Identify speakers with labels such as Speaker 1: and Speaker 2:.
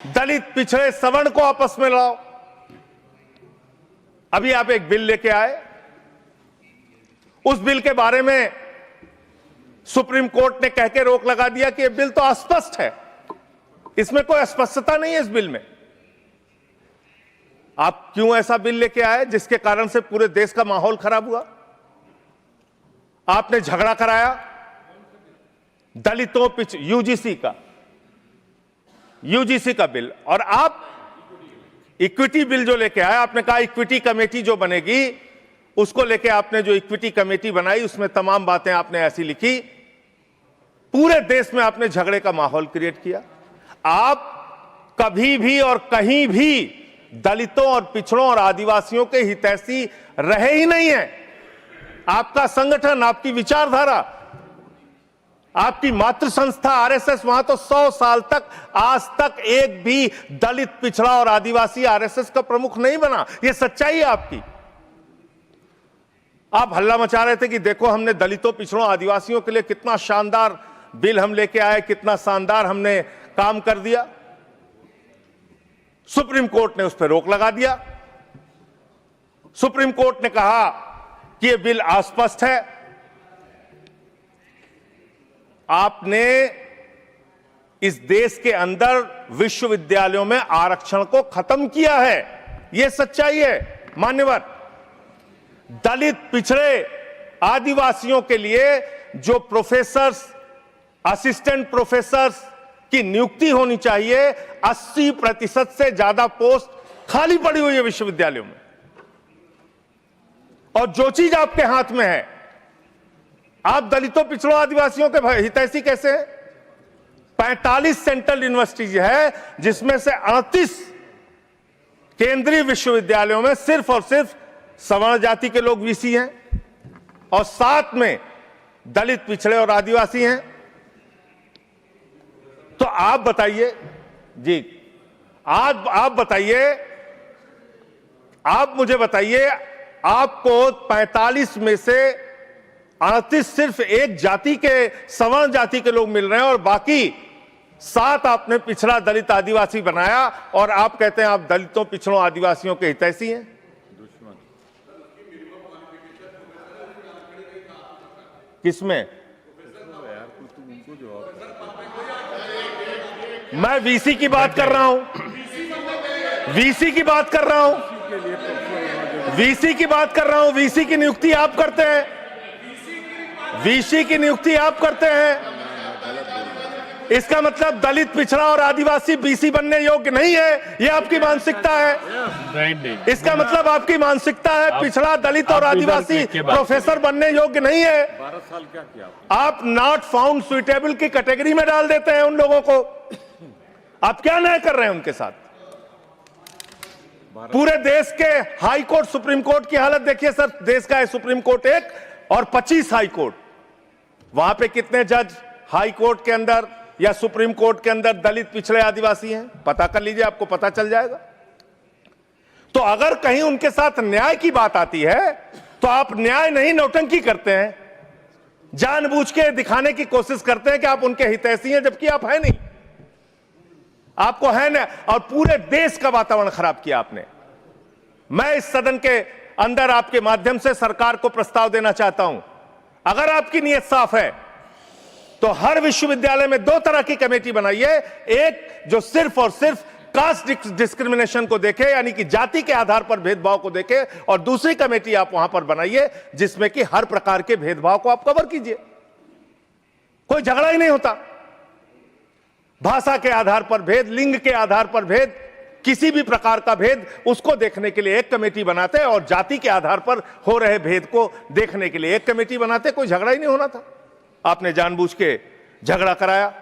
Speaker 1: दलित पिछड़े सवर्ण को आपस में लड़ाओ। अभी आप एक बिल लेके आए, उस बिल के बारे में सुप्रीम कोर्ट ने कह के रोक लगा दिया कि यह बिल तो अस्पष्ट है, इसमें कोई स्पष्टता नहीं है इस बिल में। आप क्यों ऐसा बिल लेके आए जिसके कारण से पूरे देश का माहौल खराब हुआ? आपने झगड़ा कराया दलितों यूजीसी का बिल, और आप इक्विटी बिल जो लेके आए, आपने कहा इक्विटी कमेटी जो बनेगी उसको लेके आपने जो इक्विटी कमेटी बनाई उसमें तमाम बातें आपने ऐसी लिखी, पूरे देश में आपने झगड़े का माहौल क्रिएट किया। आप कभी भी और कहीं भी दलितों और पिछड़ों और आदिवासियों के हितैषी रहे ही नहीं है। आपका संगठन, आपकी विचारधारा, आपकी मातृ संस्था आरएसएस, वहां तो 100 साल तक आज तक एक भी दलित, पिछड़ा और आदिवासी आरएसएस का प्रमुख नहीं बना। यह सच्चाई है आपकी। आप हल्ला मचा रहे थे कि देखो हमने दलितों, पिछड़ों, आदिवासियों के लिए कितना शानदार बिल हम लेके आए, कितना शानदार हमने काम कर दिया। सुप्रीम कोर्ट ने उस पर रोक लगा दिया। सुप्रीम कोर्ट ने कहा कि यह बिल अस्पष्ट है। आपने इस देश के अंदर विश्वविद्यालयों में आरक्षण को खत्म किया है, यह सच्चाई है मान्यवर। दलित, पिछड़े, आदिवासियों के लिए जो प्रोफेसर्स, असिस्टेंट प्रोफेसर्स की नियुक्ति होनी चाहिए, 80% से ज्यादा पोस्ट खाली पड़ी हुई है विश्वविद्यालयों में। और जो चीज आपके हाथ में है, आप दलितों, पिछड़ों, आदिवासियों के हितैषी कैसे हैं? 45 सेंट्रल यूनिवर्सिटीज है जिसमें से 38 केंद्रीय विश्वविद्यालयों में सिर्फ और सिर्फ सवर्ण जाति के लोग वीसी हैं और 7 में दलित, पिछड़े और आदिवासी हैं। तो आप बताइए जी, आप बताइए, आप मुझे बताइए, आपको 45 में से 38 सिर्फ एक जाति के, सवर्ण जाति के लोग मिल रहे हैं और बाकी 7 आपने पिछड़ा, दलित, आदिवासी बनाया और आप कहते हैं आप दलितों, पिछड़ों, आदिवासियों के हितैषी हैं। किसमें? मैं वीसी की बात कर रहा हूं, वीसी की बात कर रहा हूं, वीसी की बात कर रहा हूं। वीसी की नियुक्ति आप करते हैं, वीसी की नियुक्ति आप करते हैं। इसका मतलब दलित, पिछड़ा और आदिवासी बीसी बनने योग्य नहीं है, यह आपकी मानसिकता है। इसका मतलब आपकी मानसिकता है पिछड़ा, दलित और आदिवासी प्रोफेसर बनने योग्य नहीं है।
Speaker 2: 12 साल क्या किया
Speaker 1: आप नॉट फाउंड सुइटेबल की कैटेगरी में डाल देते हैं उन लोगों को। आप क्या न्याय कर रहे हैं उनके साथ? पूरे देश के हाई कोर्ट, सुप्रीम कोर्ट की हालत देखिए सर। देश का है सुप्रीम कोर्ट एक और 25 हाई कोर्ट। वहां पे कितने जज हाई कोर्ट के अंदर या सुप्रीम कोर्ट के अंदर दलित, पिछड़े, आदिवासी हैं? पता कर लीजिए, आपको पता चल जाएगा। तो अगर कहीं उनके साथ न्याय की बात आती है तो आप न्याय नहीं, नौटंकी करते हैं, जानबूझ के दिखाने की कोशिश करते हैं कि आप उनके हितैषी हैं, जबकि आप है नहीं। आपको है ना, और पूरे देश का वातावरण खराब किया आपने। मैं इस सदन के अंदर आपके माध्यम से सरकार को प्रस्ताव देना चाहता हूं, अगर आपकी नीयत साफ है तो हर विश्वविद्यालय में 2 तरह की कमेटी बनाइए। एक जो सिर्फ और सिर्फ कास्ट डिस्क्रिमिनेशन को देखे, यानी कि जाति के आधार पर भेदभाव को देखे, और दूसरी कमेटी आप वहां पर बनाइए जिसमें कि हर प्रकार के भेदभाव को आप कवर कीजिए। कोई झगड़ा ही नहीं होता। भाषा के आधार पर भेद, लिंग के आधार पर भेद, किसी भी प्रकार का भेद, उसको देखने के लिए एक कमेटी बनाते और जाति के आधार पर हो रहे भेद को देखने के लिए एक कमेटी बनाते। कोई झगड़ा ही नहीं होना था। आपने जानबूझ के झगड़ा कराया।